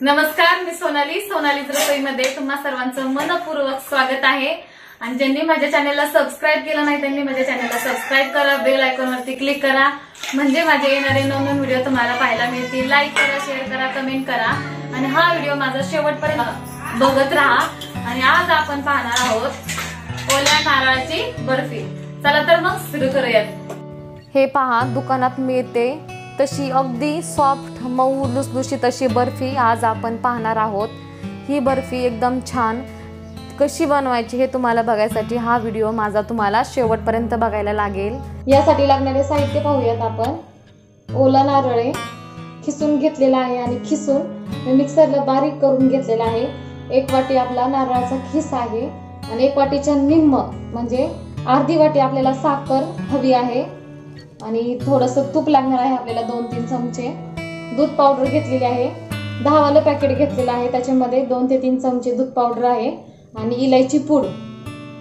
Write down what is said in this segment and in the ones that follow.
नमस्कार, मी सोनाली. सोनालीज रसोई मध्ये तुम्हा सर्वांचं मनपूर्वक स्वागत आहे. आणि ज्यांनी माझ्या चॅनलला सबस्क्राईब केलं नाही त्यांनी माझ्या चॅनलला सबस्क्राईब करा, बेल आयकॉनवरती क्लिक करा, म्हणजे माझे येणारे नवीन व्हिडिओ तुम्हाला पाहायला मिळतील. लाईक करा, शेअर करा, कमेंट करा आणि हा व्हिडिओ माझा शेवटपर्यंत बघत राहा. आणि आज आपण पाहणार आहोत ओल्या नारळाची बर्फी. चला तर मग सुरू करूयात. हे पहा, दुकानात मिळते तशी अगदी सॉफ्ट मऊ लुसलुशीत अशी बर्फी आज आपण पाहणार आहोत. ही बर्फी एकदम छान कशी बनवायची हे तुम्हाला बघायसाठी हा व्हिडिओ माझा तुम्हाला शेवटपर्यंत बघायला लागेल. यासाठी लागणारे साहित्य पाहूयात आपण. ओला नारळ खिसून घेतलेला आहे आणि खिसून मिक्सरला बारीक करून घेतलेला आहे. 1 वाटी आपला नारळाचा खिस आहे आणि 1 वाटीच्या निम्म म्हणजे अर्धी वाटी आपल्याला साखर हवी आहे आणि थोडंसं तूप लागणार आहे आपल्याला 2-3 चमचे. दूध पावडर घेतलेली आहे, 10 वालं पॅकेट घेतलेलं आहे, त्याच्यामध्ये 2 ते 3 चमचे दूध पावडर आहे आणि इलायची पूड.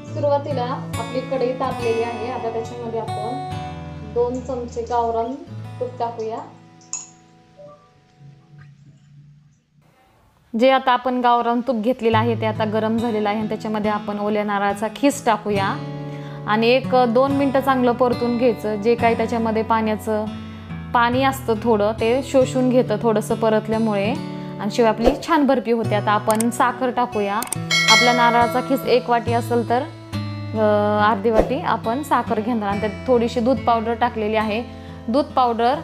सुरुवातीला आपली कढई तापलेली आहे. आता त्याच्यामध्ये आपण 2 चमचे गावरान तूप टाकूया. जे आता आपण गावरान तूप घेतलेलं आहे ते आता गरम झालेलं आहे आणि त्याच्यामध्ये आपण ओल्या नारळाचा खिस टाकूया आणि 1-2 मिनिटं चांगलं परतून घ्यायचं. जे काही त्याच्यामध्ये पाणी असतं थोडं ते शोषून घेतं थोडंसं परतल्यामुळे आणि शिवाय आपली छान बर्फी होते. आता आपण साखर टाकूया. आपला नारळाचा खिस 1 वाटी असेल तर अर्धी वाटी आपण साखर घेणार आणि त्यात थोडीशी दूध पावडर टाकलेली आहे. दूध पावडर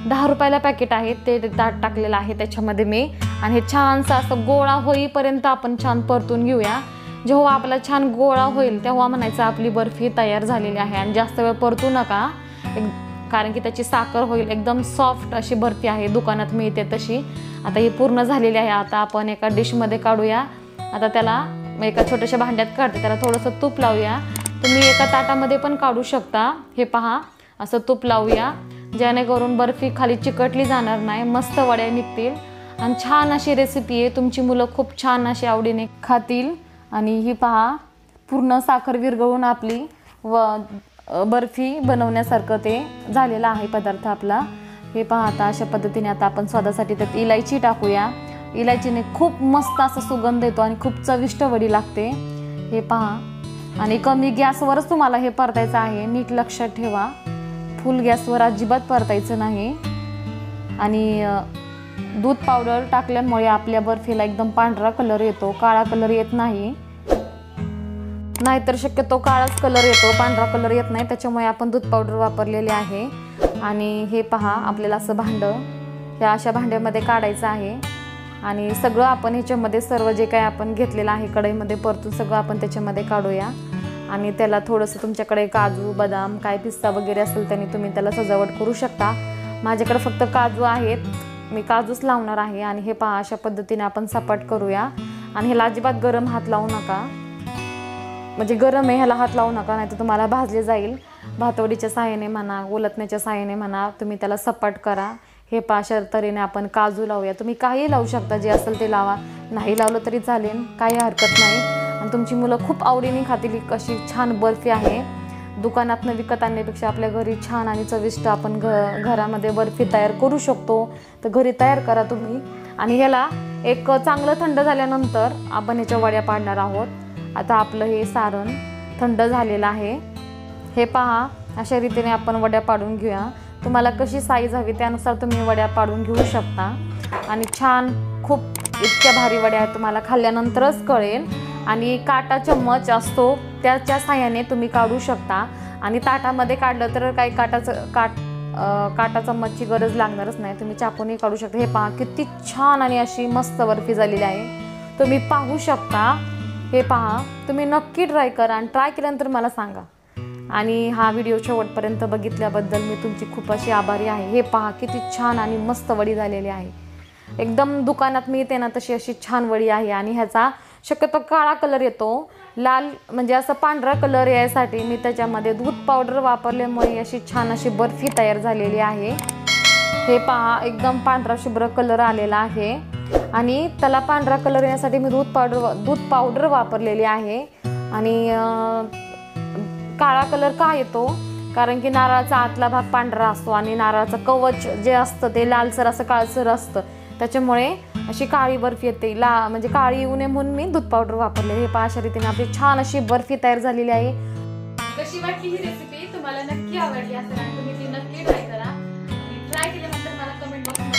10 रुपयाला पॅकेट आहे ते टाकलेलं आहे त्याच्यामध्ये मी. आणि हे छानसं असं गोळा होईपर्यंत आपण छान परतून घेऊया. जेव्हा आपला छान गोळा होईल तेव्हा म्हणायचं आपली बर्फी तयार झालेली आहे. आणि जास्त वेळ परतू नका कारण की त्याची साखर होईल. एकदम सॉफ्ट अशी बर्फी आहे, दुकानात मिळते तशी. आता ही पूर्ण झालेली आहे. आता आपण एका डिशमध्ये काढूया. आता त्याला एका छोट्याशा भांड्यात काढते, त्याला थोडंसं तूप लावूया. तुम्ही एका ताटामध्ये पण काढू शकता. हे पहा, असं तूप लावूया जेणेकरून बर्फी खाली चिकटली जाणार नाही, मस्त वड्या निघतील. आणि छान अशी रेसिपी आहे, तुमची मुलं खूप छान अशी आवडीने खातील. आणि ही पहा, पूर्ण साखर विरघळून आपली बर्फी बनवण्यासारखं ते झालेलं आहे पदार्थ आपला. हे पहा, आता अशा पद्धतीने आता आपण स्वादासाठी त्यात इलायची टाकूया. इलायचीने खूप मस्त असा सुगंध येतो आणि खूप चविष्ट वडी लागते. हे पहा, आणि कमी गॅसवरच तुम्हाला हे परतायचं आहे, नीट लक्षात ठेवा. फुल गॅसवर अजिबात परतायचं नाही. आणि दूध पावडर टाकल्यामुळे आपल्या बर्फीला एकदम पांढरा कलर येतो, काळा कलर येत नाही. नाहीतर शक्यतो काळाच कलर येतो, पांढरा कलर येत नाही. त्याच्यामुळे आपण दूध पावडर वापरलेले आहे. आणि हे पहा, आपल्याला असं भांडं ह्या अशा भांड्यामध्ये काढायचं आहे आणि सगळं आपण ह्याच्यामध्ये सर्व जे काही आपण घेतलेलं आहे कढईमध्ये परतून सगळं आपण त्याच्यामध्ये काढूया. आणि त्याला थोडंसं तुमच्याकडे काजू, बदाम, काय पिस्ता वगैरे असेल त्याने तुम्ही त्याला सजावट करू शकता. माझ्याकडे फक्त काजू आहेत, मी काजूच लावणार आहे. आणि हे पहा, अशा पद्धतीने आपण सपाट करूया. आणि ह्याला अजिबात गरम हात लावू नका, म्हणजे गरम आहे ह्याला हात लावू नका, नाही तर तुम्हाला भाजले जाईल. भातवडीच्या साहाय्याने म्हणा, उलटण्याच्या साहाय्याने म्हणा, तुम्ही त्याला सपाट करा. हे पहा, अशा तऱ्हेने आपण काजू लावूया. तुम्ही काही लावू शकता, जे असेल ते लावा, नाही लावलं तरी चालेल, काही हरकत नाही. आणि तुमची मुलं खूप आवडीने खातील. अशी छान बर्फी आहे, दुकानातनं विकत आणण्यापेक्षा आपल्या घरी छान आणि चविष्ट आपण घरामध्ये बर्फी तयार करू शकतो. तर घरी तयार करा तुम्ही. आणि ह्याला एक चांगलं थंड झाल्यानंतर आपण ह्याच्या वड्या पाडणार आहोत. आता आपलं हे सारण थंड झालेलं आहे. हे पहा, अशा रीतीने आपण वड्या पाडून घेऊया. तुम्हाला कशी साईज हवी त्यानुसार तुम्ही वड्या पाडून घेऊ शकता. आणि छान खूप इतक्या भारी वड्या आहेत, तुम्हाला खाल्ल्यानंतरच कळेल. आणि काटा चम्मच असतो त्याच्या साहाय्याने तुम्ही काढू शकता. आणि ताटामध्ये काढलं तर काही काटा चम्मचची गरज लागणारच नाही, तुम्ही चाकूनही काढू शकता. हे पहा, किती छान आणि अशी मस्त बर्फी झालेली आहे, तुम्ही पाहू शकता. हे पहा, तुम्ही नक्की ट्राय करा आणि ट्राय केल्यानंतर मला सांगा. आणि हा व्हिडिओ शेवटपर्यंत बघितल्याबद्दल मी तुमची खूप अशी आभारी आहे. हे पहा, किती छान आणि मस्त वडी झालेली आहे, एकदम दुकानात मिळते ना तशी अशी छान वडी आहे. आणि ह्याचा शक्यतो काळा कलर येतो, लाल म्हणजे असं पांढरा कलर यासाठी मी त्याच्यामध्ये दूध पावडर वापरल्यामुळे अशी छान अशी बर्फी तयार झालेली आहे. हे पहा, एकदम पांढरा शुभ्र कलर आलेला आहे. आणि त्याला पांढरा कलर येण्यासाठी मी दूध पावडर वापरलेली आहे. आणि काळा कलर का येतो कारण की नारळाचा आतला भाग पांढरा असतो आणि नारळाचं कवच जे असतं ते लालसर असं काळसर असतं. त्याच्यामुळे अशी काळी बर्फी येते म्हणजे काळी येऊ नये म्हणून मी दूध पावडर वापरले. हे पहा अशा रीतीने आपली छान अशी बर्फी तयार झालेली आहे. कशी वाटली ही रेसिपी तुम्हाला नक्की आवडली असेल आणि तुम्ही ती नक्की ट्राय करा. ट्राय केल्यानंतर मला कमेंट बॉक्स